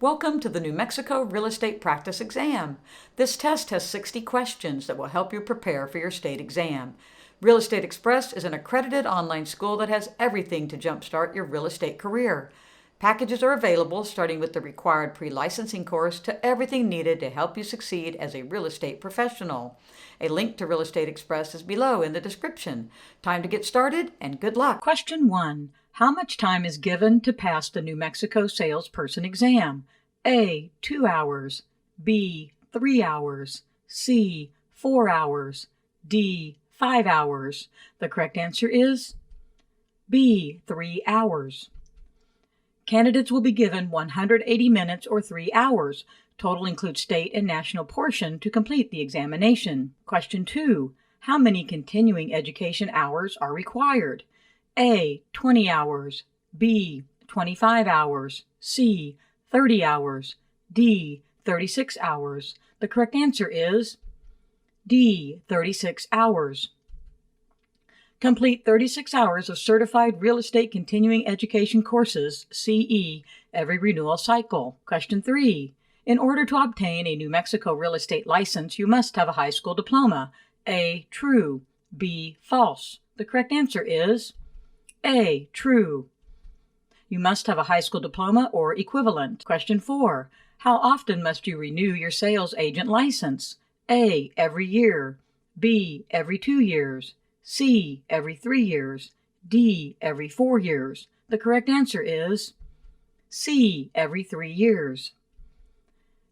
Welcome to the New Mexico Real Estate Practice Exam. This test has 60 questions that will help you prepare for your state exam. Real Estate Express is an accredited online school that has everything to jumpstart your real estate career. Packages are available starting with the required pre-licensing course to everything needed to help you succeed as a real estate professional. A link to Real Estate Express is below in the description. Time to get started and good luck. Question 1. How much time is given to pass the New Mexico salesperson exam? A. 2 hours. B. 3 hours. C. 4 hours. D. 5 hours. The correct answer is B. 3 hours. Candidates will be given 180 minutes or 3 hours. Total includes state and national portion to complete the examination. Question 2. How many continuing education hours are required? A. 20 hours. B. 25 hours. C. 30 hours. D. 36 hours. The correct answer is D. 36 hours. Complete 36 hours of certified real estate continuing education courses, CE, every renewal cycle. Question 3. In order to obtain a New Mexico real estate license, you must have a high school diploma. A. True. B. False. The correct answer is A. True. You must have a high school diploma or equivalent. Question 4. How often must you renew your sales agent license? A. Every year. B. Every 2 years. C. Every 3 years. D. Every 4 years. The correct answer is C. Every 3 years.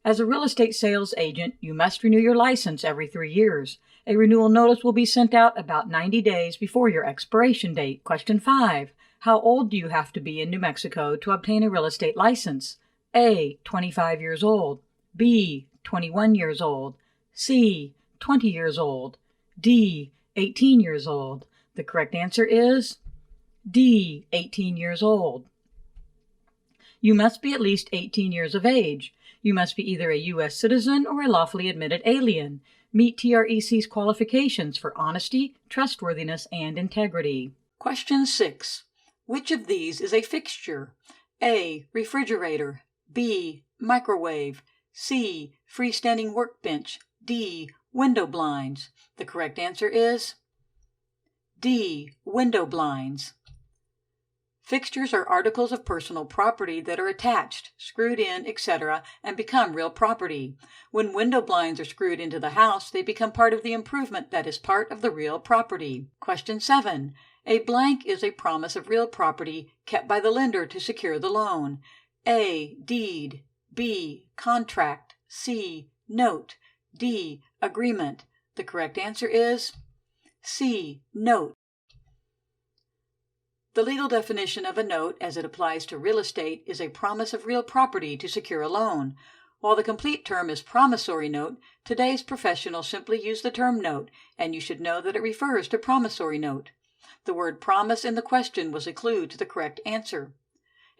As a real estate sales agent, you must renew your license every 3 years. A renewal notice will be sent out about 90 days before your expiration date. Question 5. How old do you have to be in New Mexico to obtain a real estate license? A. 25 years old. B. 21 years old. C. 20 years old. D. 18 years old. The correct answer is D. 18 years old. You must be at least 18 years of age. You must be either a U.S. citizen or a lawfully admitted alien. Meet TREC's qualifications for honesty, trustworthiness, and integrity. Question 6. Which of these is a fixture? A. Refrigerator. B. Microwave. C. Freestanding workbench. D. Window blinds. The correct answer is D. Window blinds. Fixtures are articles of personal property that are attached, screwed in, etc., and become real property. When window blinds are screwed into the house, they become part of the improvement that is part of the real property. Question 7. A blank is a promise of real property kept by the lender to secure the loan. A. Deed. B. Contract. C. Note. D. Agreement. The correct answer is C. Note. The legal definition of a note as it applies to real estate is a promise of real property to secure a loan. While the complete term is promissory note, today's professionals simply use the term note, and you should know that it refers to promissory note. The word promise in the question was a clue to the correct answer.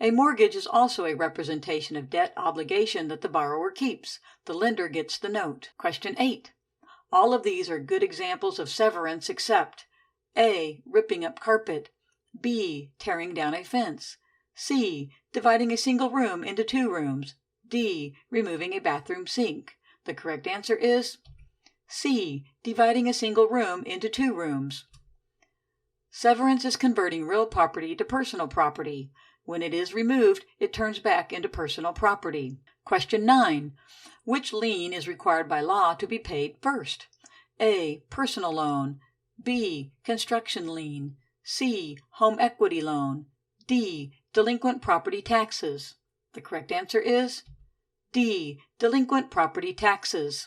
A mortgage is also a representation of debt obligation that the borrower keeps. The lender gets the note. Question 8. All of these are good examples of severance except A. Ripping up carpet. B. Tearing down a fence. C. Dividing a single room into 2 rooms. D. Removing a bathroom sink. The correct answer is C. Dividing a single room into 2 rooms. Severance is converting real property to personal property. When it is removed, it turns back into personal property. Question 9. Which lien is required by law to be paid first? A. Personal loan. B. Construction lien. C. Home equity loan. D. Delinquent property taxes. The correct answer is D. Delinquent property taxes.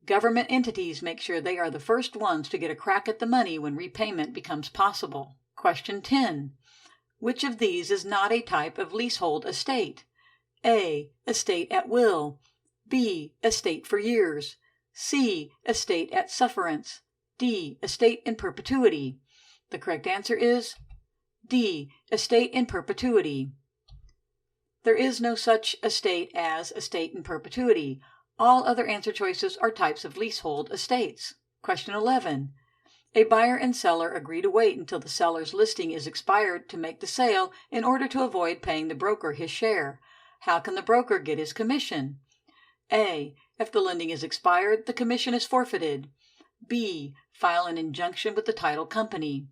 Government entities make sure they are the first ones to get a crack at the money when repayment becomes possible. Question 10. Which of these is not a type of leasehold estate? A. Estate at will. B. Estate for years. C. Estate at sufferance. D. Estate in perpetuity. The correct answer is D. Estate in perpetuity. There is no such estate as estate in perpetuity. All other answer choices are types of leasehold estates. Question 11. A buyer and seller agree to wait until the seller's listing is expired to make the sale in order to avoid paying the broker his share. How can the broker get his commission? A. If the lending is expired, the commission is forfeited. B. File an injunction with the title company.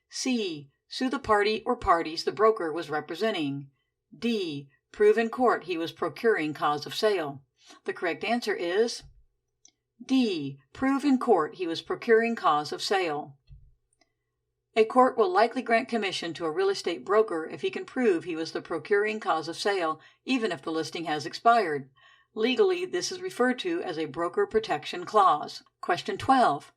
C. Sue the party or parties the broker was representing. D. Prove in court he was procuring cause of sale. The correct answer is D. Prove in court he was procuring cause of sale. A court will likely grant commission to a real estate broker if he can prove he was the procuring cause of sale, even if the listing has expired. Legally, this is referred to as a broker protection clause. Question 12.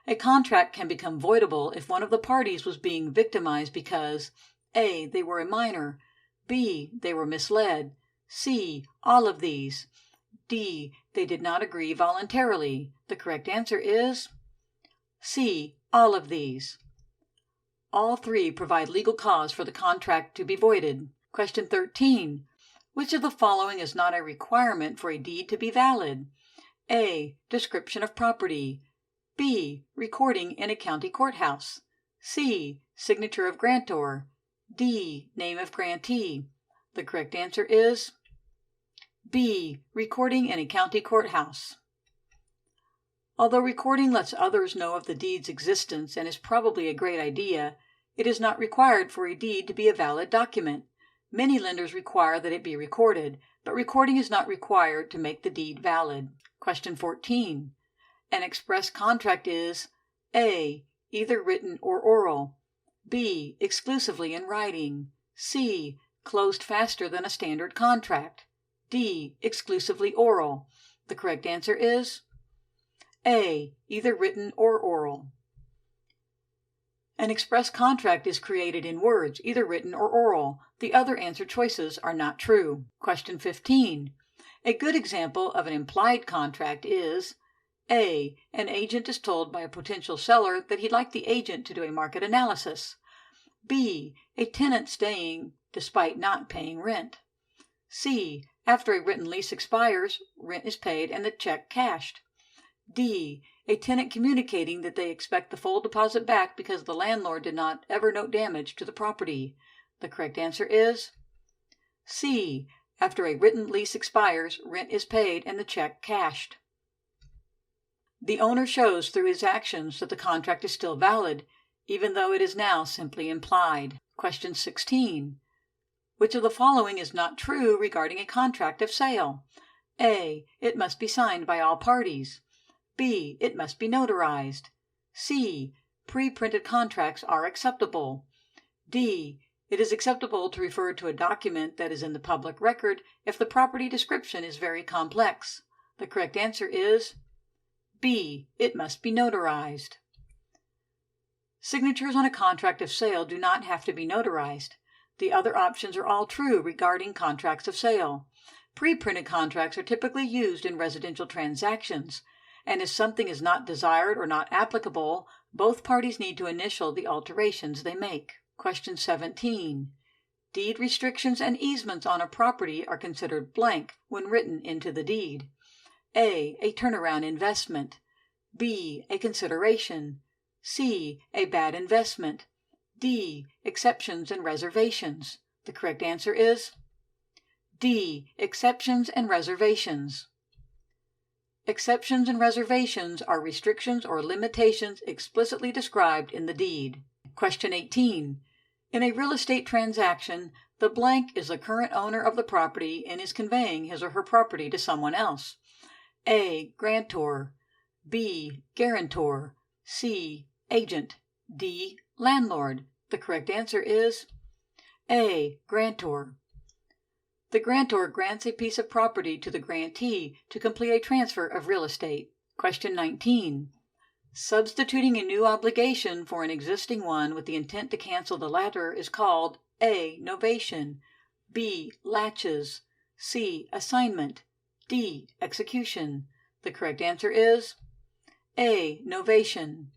A contract can become voidable if one of the parties was being victimized because A. They were a minor. B. They were misled. C. All of these. D. They did not agree voluntarily. The correct answer is C. All of these. All three provide legal cause for the contract to be voided. Question 13. Which of the following is not a requirement for a deed to be valid? A. Description of property. B. Recording in a county courthouse. C. Signature of grantor. D. Name of grantee. The correct answer is B. Recording in a county courthouse. Although recording lets others know of the deed's existence and is probably a great idea, it is not required for a deed to be a valid document. Many lenders require that it be recorded, but recording is not required to make the deed valid. Question 14. An express contract is A. Either written or oral. B. Exclusively in writing. C. Closed faster than a standard contract. D. Exclusively oral. The correct answer is A. Either written or oral. An express contract is created in words, either written or oral. The other answer choices are not true. Question 15. A good example of an implied contract is A. An agent is told by a potential seller that he'd like the agent to do a market analysis. B. A tenant staying despite not paying rent. C. After a written lease expires, rent is paid and the check cashed. D. A tenant communicating that they expect the full deposit back because the landlord did not ever note damage to the property. The correct answer is C. After a written lease expires, rent is paid and the check cashed. The owner shows through his actions that the contract is still valid, even though it is now simply implied. Question 16. Which of the following is not true regarding a contract of sale? A. It must be signed by all parties. B. It must be notarized. C. Pre-printed contracts are acceptable. D. It is acceptable to refer to a document that is in the public record if the property description is very complex. The correct answer is B. It must be notarized. Signatures on a contract of sale do not have to be notarized. The other options are all true regarding contracts of sale. Pre-printed contracts are typically used in residential transactions, and if something is not desired or not applicable, both parties need to initial the alterations they make. Question 17. Deed restrictions and easements on a property are considered blank when written into the deed. A. A turnaround investment. B. A consideration. C. A bad investment. D. Exceptions and reservations. The correct answer is D. Exceptions and reservations. Exceptions and reservations are restrictions or limitations explicitly described in the deed. Question 18. In a real estate transaction, the blank is the current owner of the property and is conveying his or her property to someone else. A. Grantor. B. Guarantor. C. Agent. D. Landlord. The correct answer is A. Grantor. The grantor grants a piece of property to the grantee to complete a transfer of real estate. Question 19. Substituting a new obligation for an existing one with the intent to cancel the latter is called A. Novation. B. Latches. C. Assignment. D. Execution. The correct answer is A. Novation.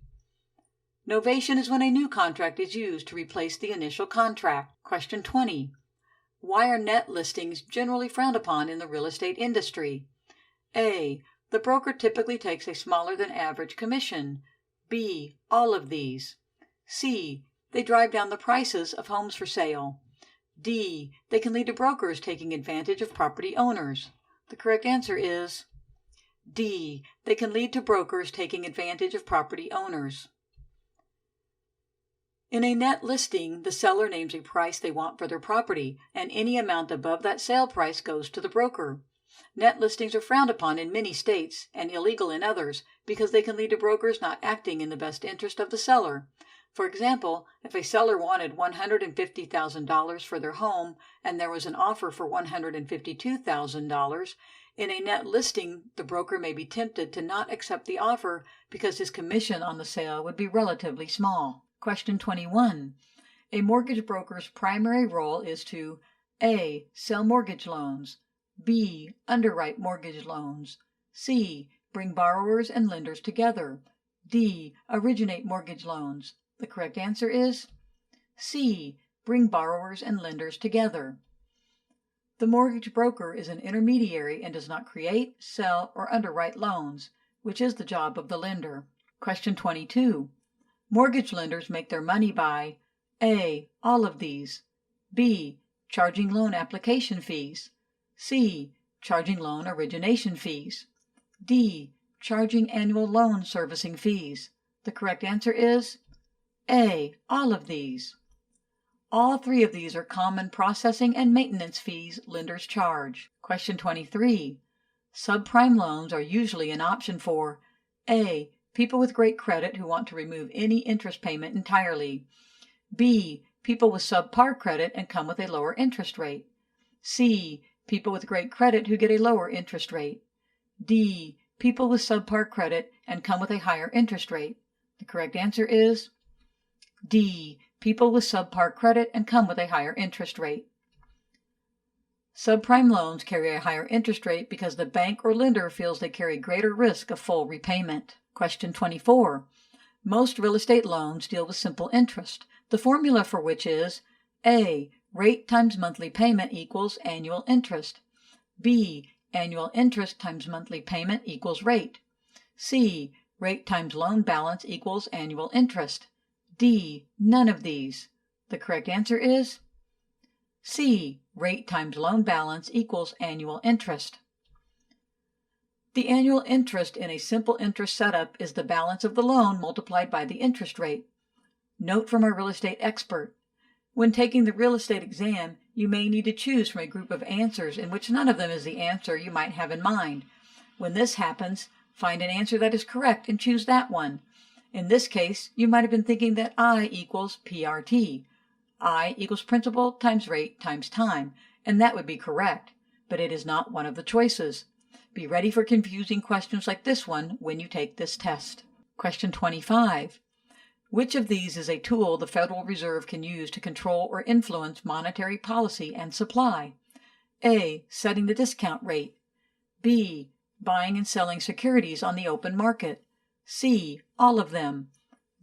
Novation is when a new contract is used to replace the initial contract. Question 20. Why are net listings generally frowned upon in the real estate industry? A. The broker typically takes a smaller than average commission. B. All of these. C. They drive down the prices of homes for sale. D. They can lead to brokers taking advantage of property owners. The correct answer is D. They can lead to brokers taking advantage of property owners. In a net listing, the seller names a price they want for their property, and any amount above that sale price goes to the broker. Net listings are frowned upon in many states and illegal in others because they can lead to brokers not acting in the best interest of the seller. For example, if a seller wanted $150,000 for their home and there was an offer for $152,000, in a net listing, the broker may be tempted to not accept the offer because his commission on the sale would be relatively small. Question 21. A mortgage broker's primary role is to A. Sell mortgage loans, B. Underwrite mortgage loans, C. Bring borrowers and lenders together, D. Originate mortgage loans. The correct answer is C. Bring borrowers and lenders together. The mortgage broker is an intermediary and does not create, sell, or underwrite loans, which is the job of the lender. Question 22. Mortgage lenders make their money by A. All of these, B. Charging loan application fees, C. Charging loan origination fees, D. Charging annual loan servicing fees. The correct answer is A. All of these. All three of these are common processing and maintenance fees lenders charge. Question 23. Subprime loans are usually an option for A. People with great credit who want to remove any interest payment entirely, B. People with subpar credit and come with a lower interest rate, C. People with great credit who get a lower interest rate, D. People with subpar credit and come with a higher interest rate. The correct answer is D. People with subpar credit and come with a higher interest rate. Subprime loans carry a higher interest rate because the bank or lender feels they carry greater risk of full repayment. Question 24. Most real estate loans deal with simple interest, the formula for which is A. Rate times monthly payment equals annual interest, B. Annual interest times monthly payment equals rate, C. Rate times loan balance equals annual interest, D. None of these. The correct answer is C. Rate times loan balance equals annual interest. The annual interest in a simple interest setup is the balance of the loan multiplied by the interest rate. Note from our real estate expert. When taking the real estate exam, you may need to choose from a group of answers in which none of them is the answer you might have in mind. When this happens, find an answer that is correct and choose that one. In this case, you might have been thinking that I equals PRT. I equals principal times rate times time, and that would be correct, but it is not one of the choices. Be ready for confusing questions like this one when you take this test. Question 25. Which of these is a tool the Federal Reserve can use to control or influence monetary policy and supply? A. Setting the discount rate, B. Buying and selling securities on the open market, C. All of them,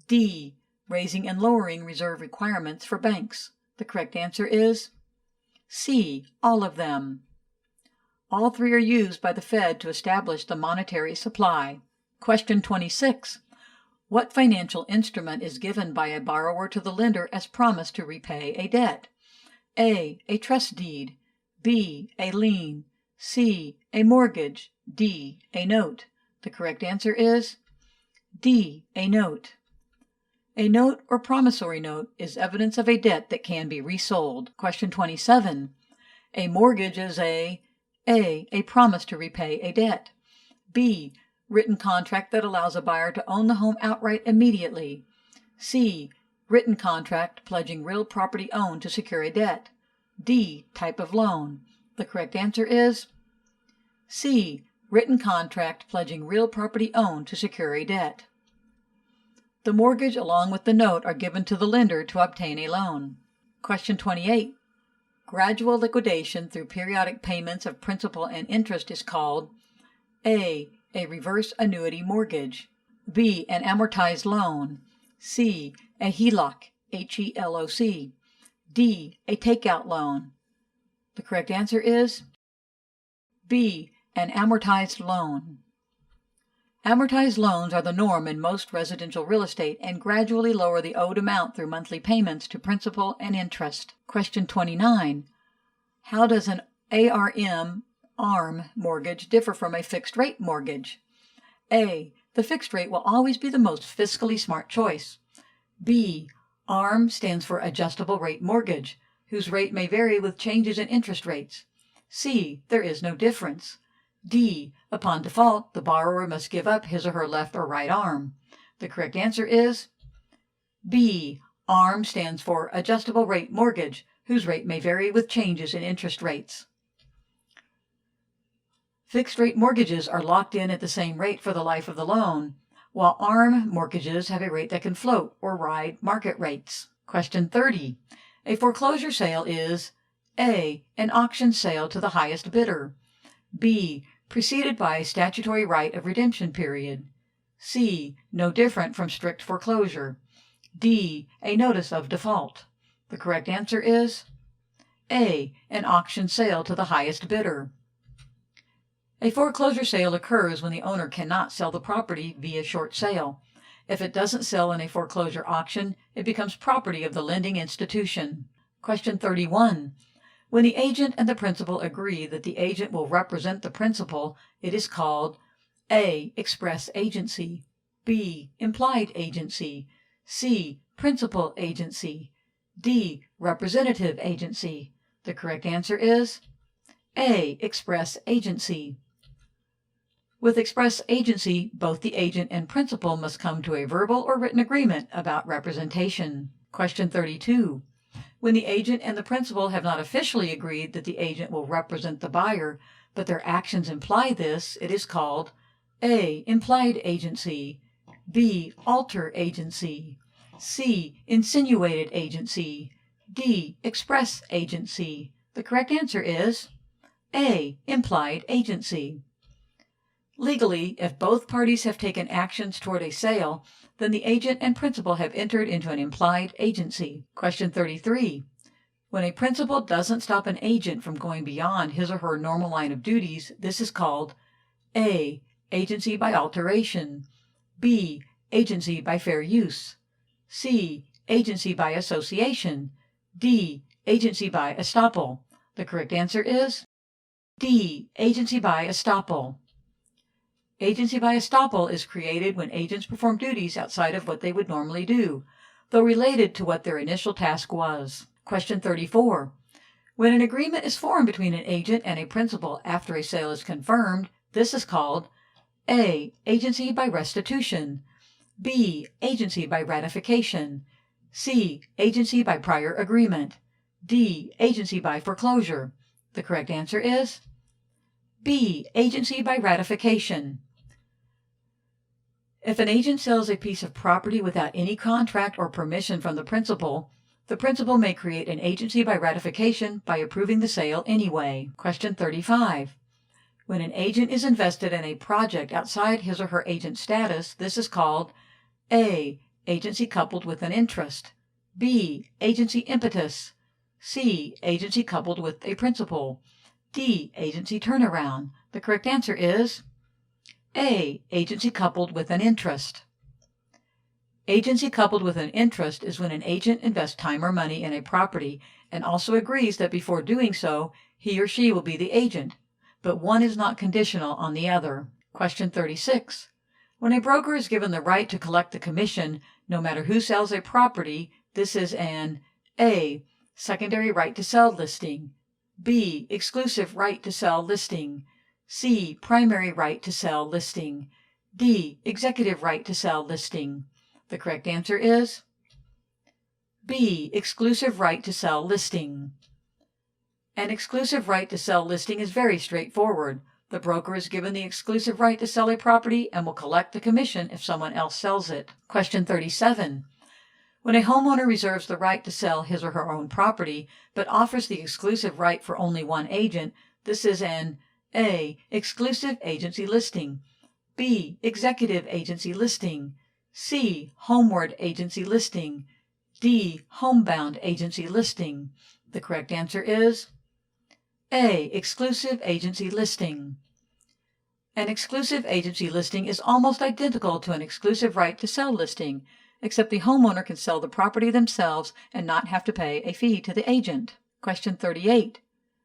D. Raising and lowering reserve requirements for banks. The correct answer is C. All of them. All three are used by the Fed to establish the monetary supply. Question 26. What financial instrument is given by a borrower to the lender as promise to repay a debt? A. A trust deed, B. A lien, C. A mortgage, D. A note. The correct answer is D. A note. A note or promissory note is evidence of a debt that can be resold. Question 27. A mortgage is A. Promise to repay a debt, B. Written contract that allows a buyer to own the home outright immediately, C. Written contract pledging real property owned to secure a debt, D. Type of loan. The correct answer is C. Written contract pledging real property owned to secure a debt. The mortgage along with the note are given to the lender to obtain a loan. Question 28. Gradual liquidation through periodic payments of principal and interest is called A. A reverse annuity mortgage, B. An amortized loan, C. A HELOC, HELOC, D. A takeout loan. The correct answer is B. An amortized loan. Amortized loans are the norm in most residential real estate and gradually lower the owed amount through monthly payments to principal and interest. Question 29. How does an ARM mortgage differ from a fixed-rate mortgage? A. The fixed rate will always be the most fiscally smart choice. B. ARM stands for Adjustable Rate Mortgage, whose rate may vary with changes in interest rates. C. There is no difference. D. Upon default, the borrower must give up his or her left or right arm. The correct answer is B. ARM stands for Adjustable Rate Mortgage, whose rate may vary with changes in interest rates. Fixed-rate mortgages are locked in at the same rate for the life of the loan, while ARM mortgages have a rate that can float or ride market rates. Question 30. A foreclosure sale is A. An auction sale to the highest bidder. B. Preceded by a statutory right of redemption period. C. No different from strict foreclosure. D. A notice of default. The correct answer is A. An auction sale to the highest bidder. A foreclosure sale occurs when the owner cannot sell the property via short sale. If it doesn't sell in a foreclosure auction, it becomes property of the lending institution. Question 31. When the agent and the principal agree that the agent will represent the principal, it is called A. Express agency, B. Implied agency, C. Principal agency, D. Representative agency. The correct answer is A. Express agency. With express agency, both the agent and principal must come to a verbal or written agreement about representation. Question 32. When the agent and the principal have not officially agreed that the agent will represent the buyer, but their actions imply this, it is called A. Implied agency, B. Alter agency, C. Insinuated agency, D. Express agency. The correct answer is A. Implied agency. Legally, if both parties have taken actions toward a sale, then the agent and principal have entered into an implied agency. Question 33. When a principal doesn't stop an agent from going beyond his or her normal line of duties, this is called A. Agency by alteration, B. Agency by fair use, C. Agency by association, D. Agency by estoppel. The correct answer is D. Agency by estoppel. Agency by estoppel is created when agents perform duties outside of what they would normally do, though related to what their initial task was. Question 34. When an agreement is formed between an agent and a principal after a sale is confirmed, this is called A. Agency by restitution, B. Agency by ratification, C. Agency by prior agreement, D. Agency by foreclosure. The correct answer is B. Agency by ratification. If an agent sells a piece of property without any contract or permission from the principal may create an agency by ratification by approving the sale anyway. Question 35. When an agent is invested in a project outside his or her agent status, this is called A. Agency coupled with an interest, B. Agency impetus, C. Agency coupled with a principal, D. Agency turnaround. The correct answer is A. Agency coupled with an interest. Agency coupled with an interest is when an agent invests time or money in a property and also agrees that before doing so, he or she will be the agent, but one is not conditional on the other. Question 36. When a broker is given the right to collect the commission, no matter who sells a property, this is an A. Secondary right to sell listing, B. Exclusive right to sell listing, C. Primary right to sell listing, D. Executive right to sell listing. The correct answer is B. Exclusive right to sell listing. An exclusive right to sell listing is very straightforward. The broker is given the exclusive right to sell a property and will collect the commission if someone else sells it. Question 37. When a homeowner reserves the right to sell his or her own property, but offers the exclusive right for only one agent, this is an A. Exclusive agency listing, B. Executive agency listing, C. Homeward agency listing, D. Homebound agency listing. The correct answer is A. Exclusive agency listing. An exclusive agency listing is almost identical to an exclusive right to sell listing, except the homeowner can sell the property themselves and not have to pay a fee to the agent. Question 38.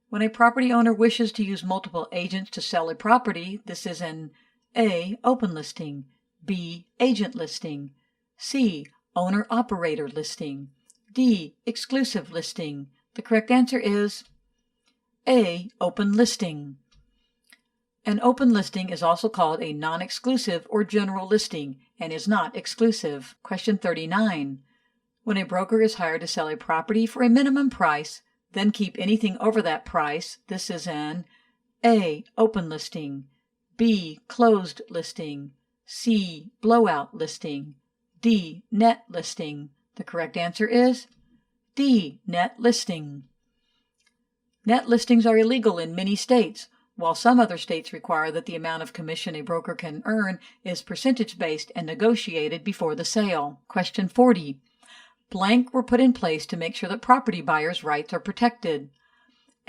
When a property owner wishes to use multiple agents to sell a property, this is an A. Open listing, B. Agent listing, C. Owner-operator listing, D. Exclusive listing. The correct answer is A. Open listing. An open listing is also called a non-exclusive or general listing and is not exclusive. Question 39. When a broker is hired to sell a property for a minimum price, then keep anything over that price, this is an A. Open listing, B. Closed listing, C. Blowout listing, D. Net listing. The correct answer is D. Net listing. Net listings are illegal in many states, while some other states require that the amount of commission a broker can earn is percentage-based and negotiated before the sale. Question 40. Blank were put in place to make sure that property buyers' rights are protected.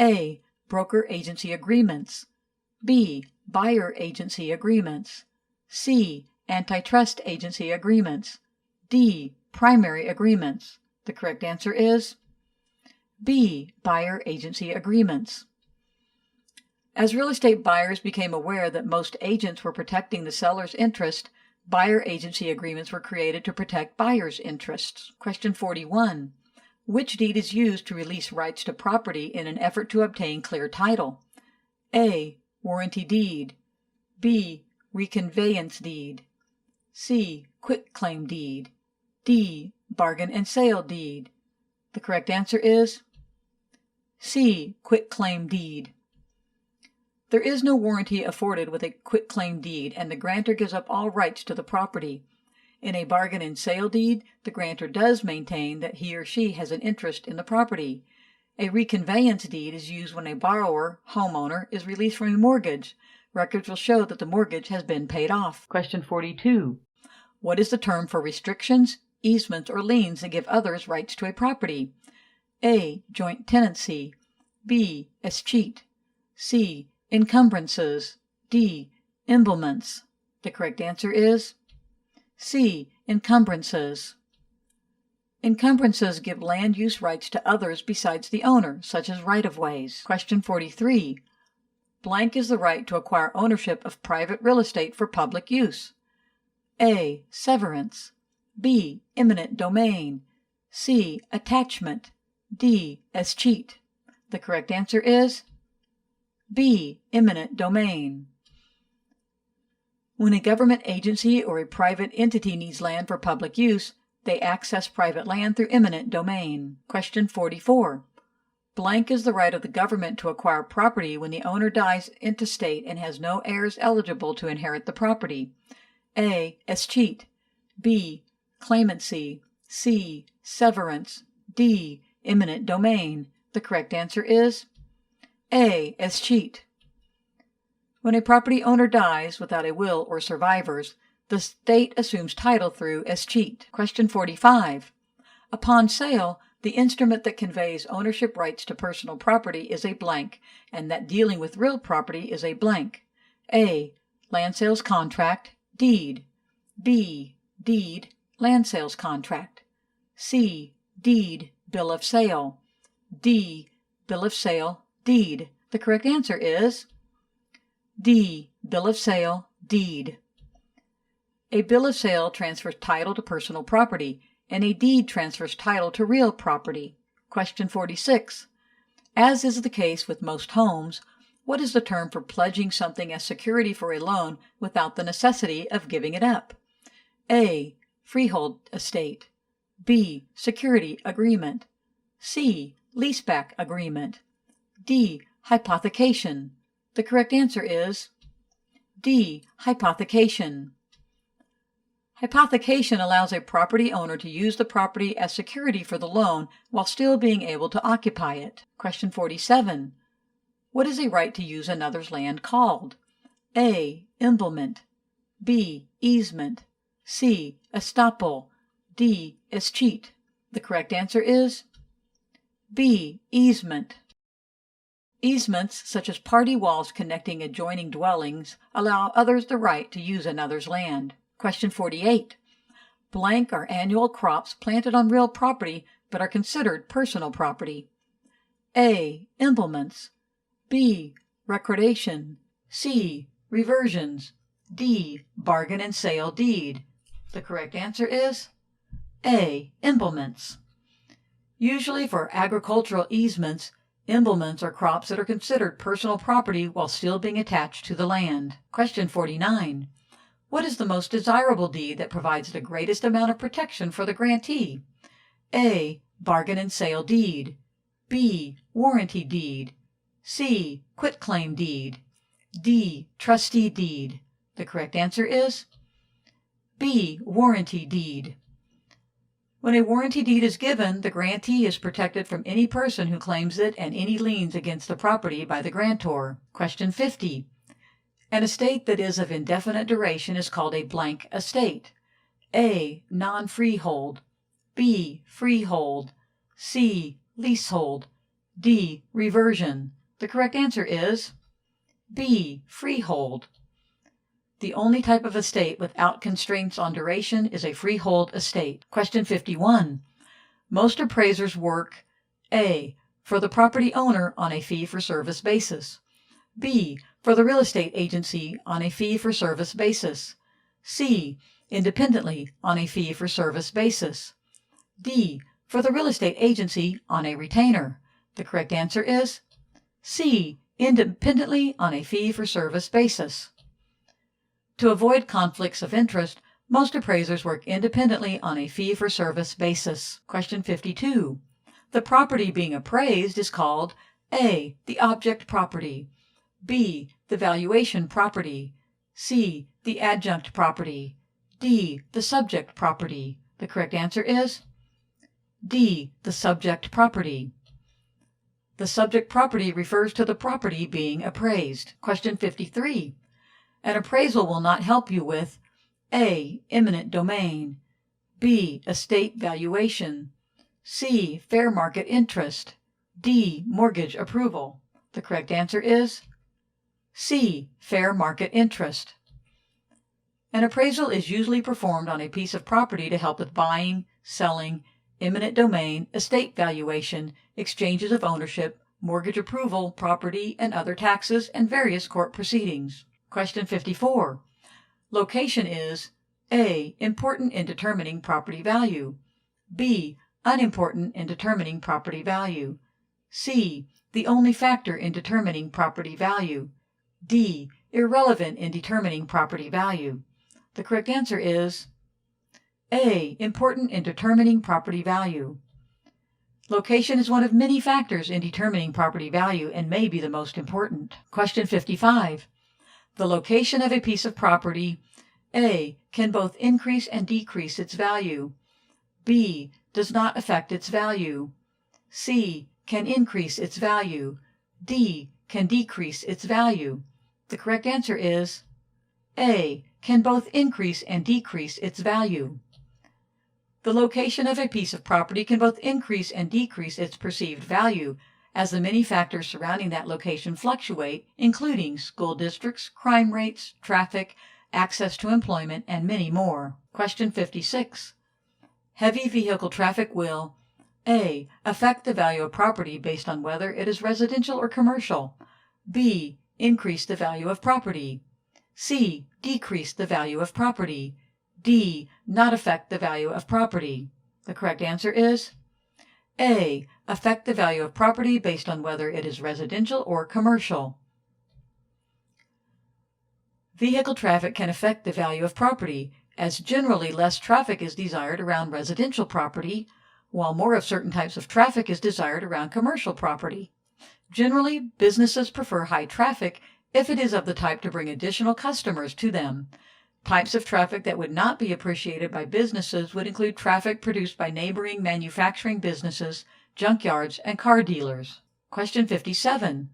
A. Broker agency agreements, B. Buyer agency agreements, C. Antitrust agency agreements, D. Primary agreements. The correct answer is B. Buyer agency agreements. As real estate buyers became aware that most agents were protecting the seller's interest, buyer agency agreements were created to protect buyers' interests. Question 41. Which deed is used to release rights to property in an effort to obtain clear title? A. Warranty deed, B. Reconveyance deed, C. Quitclaim deed, D. Bargain and sale deed. The correct answer is C. Quitclaim deed. There is no warranty afforded with a quitclaim deed, and the grantor gives up all rights to the property. In a bargain and sale deed, the grantor does maintain that he or she has an interest in the property. A reconveyance deed is used when a borrower, homeowner, is released from a mortgage. Records will show that the mortgage has been paid off. Question 42. What is the term for restrictions, easements, or liens that give others rights to a property? A. Joint tenancy, B. Escheat, C. Encumbrances, D. Emblements. The correct answer is C. Encumbrances. Encumbrances give land use rights to others besides the owner, such as right-of-ways. Question 43. Blank is the right to acquire ownership of private real estate for public use. A. Severance, B. Eminent domain, C. Attachment, D. Escheat. The correct answer is B. Eminent domain. When a government agency or a private entity needs land for public use, they access private land through eminent domain. Question 44. Blank is the right of the government to acquire property when the owner dies intestate and has no heirs eligible to inherit the property. A. Escheat, B. Claimancy, C. Severance, D. Eminent domain. The correct answer is A. Escheat. When a property owner dies without a will or survivors, the state assumes title through escheat. Question 45. Upon sale, the instrument that conveys ownership rights to personal property is a blank, and that dealing with real property is a blank. A. Land sales contract, deed. B. Deed, land sales contract. C. Deed, bill of sale. D. Bill of sale, deed. The correct answer is D. Bill of sale, deed. A bill of sale transfers title to personal property, and a deed transfers title to real property. Question 46. As is the case with most homes, what is the term for pledging something as security for a loan without the necessity of giving it up? A. Freehold estate, B. Security agreement, C. Leaseback agreement, D. Hypothecation. The correct answer is D. Hypothecation. Hypothecation allows a property owner to use the property as security for the loan while still being able to occupy it. Question 47. What is a right to use another's land called? A. Emblement, B. Easement, C. Estoppel, D. Escheat. The correct answer is B. Easement. Easements, such as party walls connecting adjoining dwellings, allow others the right to use another's land. Question 48. Blank are annual crops planted on real property but are considered personal property. A. Implements. B. Recordation. C. Reversions. D. Bargain and sale deed. The correct answer is A. Implements. Usually for agricultural easements, implements are crops that are considered personal property while still being attached to the land. Question 49. What is the most desirable deed that provides the greatest amount of protection for the grantee? A. Bargain and sale deed. B. Warranty deed. C. Quitclaim deed. D. Trustee deed. The correct answer is B. Warranty deed. When a warranty deed is given, the grantee is protected from any person who claims it and any liens against the property by the grantor. Question 50. An estate that is of indefinite duration is called a blank estate. A. Non-freehold. B. Freehold. C. Leasehold. D. Reversion. The correct answer is B. Freehold. The only type of estate without constraints on duration is a freehold estate. Question 51. Most appraisers work A. For the property owner on a fee-for-service basis. B. For the real estate agency on a fee-for-service basis. C. Independently on a fee-for-service basis. D. For the real estate agency on a retainer. The correct answer is C. Independently on a fee-for-service basis. To avoid conflicts of interest, most appraisers work independently on a fee-for-service basis. Question 52. The property being appraised is called A. The object property. B. The valuation property. C. The adjunct property. D. The subject property. The correct answer is D. The subject property. The subject property refers to the property being appraised. Question 53. An appraisal will not help you with A. Eminent domain. B. Estate valuation. C. Fair market interest. D. Mortgage approval. The correct answer is C. Fair market interest. An appraisal is usually performed on a piece of property to help with buying, selling, eminent domain, estate valuation, exchanges of ownership, mortgage approval, property and other taxes, and various court proceedings. Question 54. Location is A. Important in determining property value. B. Unimportant in determining property value. C. The only factor in determining property value. D. Irrelevant in determining property value. The correct answer is A. Important in determining property value. Location is one of many factors in determining property value and may be the most important. Question 55. The location of a piece of property A. Can both increase and decrease its value. B. Does not affect its value. C. Can increase its value. D. Can decrease its value. The correct answer is A. Can both increase and decrease its value. The location of a piece of property can both increase and decrease its perceived value, as the many factors surrounding that location fluctuate, including school districts, crime rates, traffic, access to employment, and many more. Question 56. Heavy vehicle traffic will A. Affect the value of property based on whether it is residential or commercial. B. Increase the value of property. C. Decrease the value of property. D. Not affect the value of property. The correct answer is A. Affect the value of property based on whether it is residential or commercial. Vehicle traffic can affect the value of property, as generally less traffic is desired around residential property, while more of certain types of traffic is desired around commercial property. Generally, businesses prefer high traffic if it is of the type to bring additional customers to them. Types of traffic that would not be appreciated by businesses would include traffic produced by neighboring manufacturing businesses, junkyards, and car dealers. Question 57.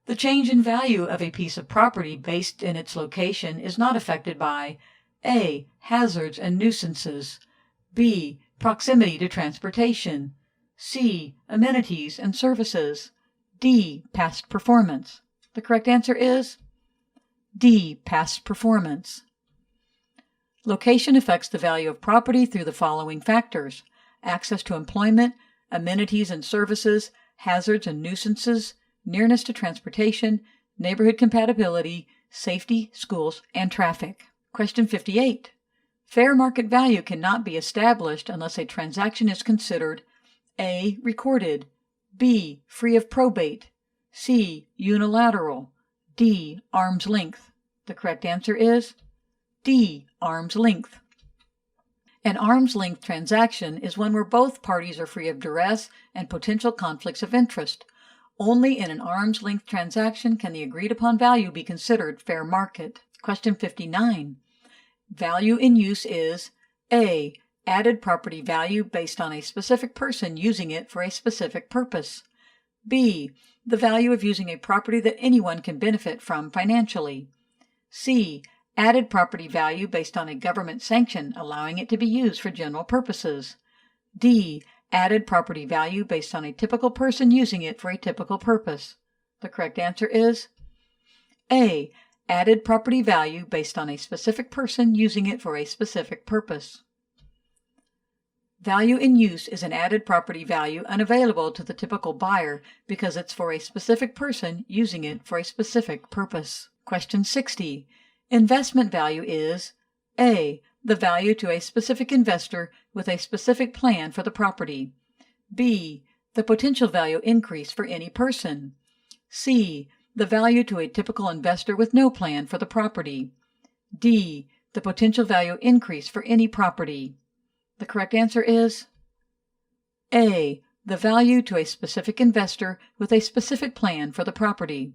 The change in value of a piece of property based in its location is not affected by A. Hazards and nuisances. B. Proximity to transportation. C. Amenities and services. D. Past performance. The correct answer is D. Past performance. Location affects the value of property through the following factors: access to employment, amenities and services, hazards and nuisances, nearness to transportation, neighborhood compatibility, safety, schools, and traffic. Question 58. Fair market value cannot be established unless a transaction is considered A. Recorded, B. Free of probate, C. Unilateral, D. Arm's length. The correct answer is D. Arm's length. An arm's length transaction is one where both parties are free of duress and potential conflicts of interest. Only in an arm's length transaction can the agreed upon value be considered fair market. Question 59. Value in use is A. Added property value based on a specific person using it for a specific purpose. B. The value of using a property that anyone can benefit from financially. C. Added property value based on a government sanction allowing it to be used for general purposes. D. Added property value based on a typical person using it for a typical purpose. The correct answer is A. Added property value based on a specific person using it for a specific purpose. Value in use is an added property value unavailable to the typical buyer because it's for a specific person using it for a specific purpose. Question 60. Investment value is A. The value to a specific investor with a specific plan for the property. B. The potential value increase for any person. C. The value to a typical investor with no plan for the property. D. The potential value increase for any property. The correct answer is A. The value to a specific investor with a specific plan for the property.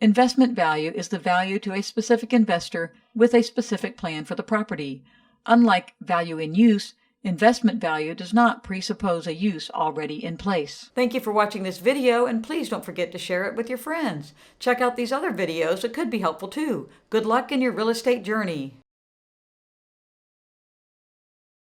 Investment value is the value to a specific investor with a specific plan for the property. Unlike value in use, investment value does not presuppose a use already in place. Thank you for watching this video, and please don't forget to share it with your friends. Check out these other videos that could be helpful too. Good luck in your real estate journey.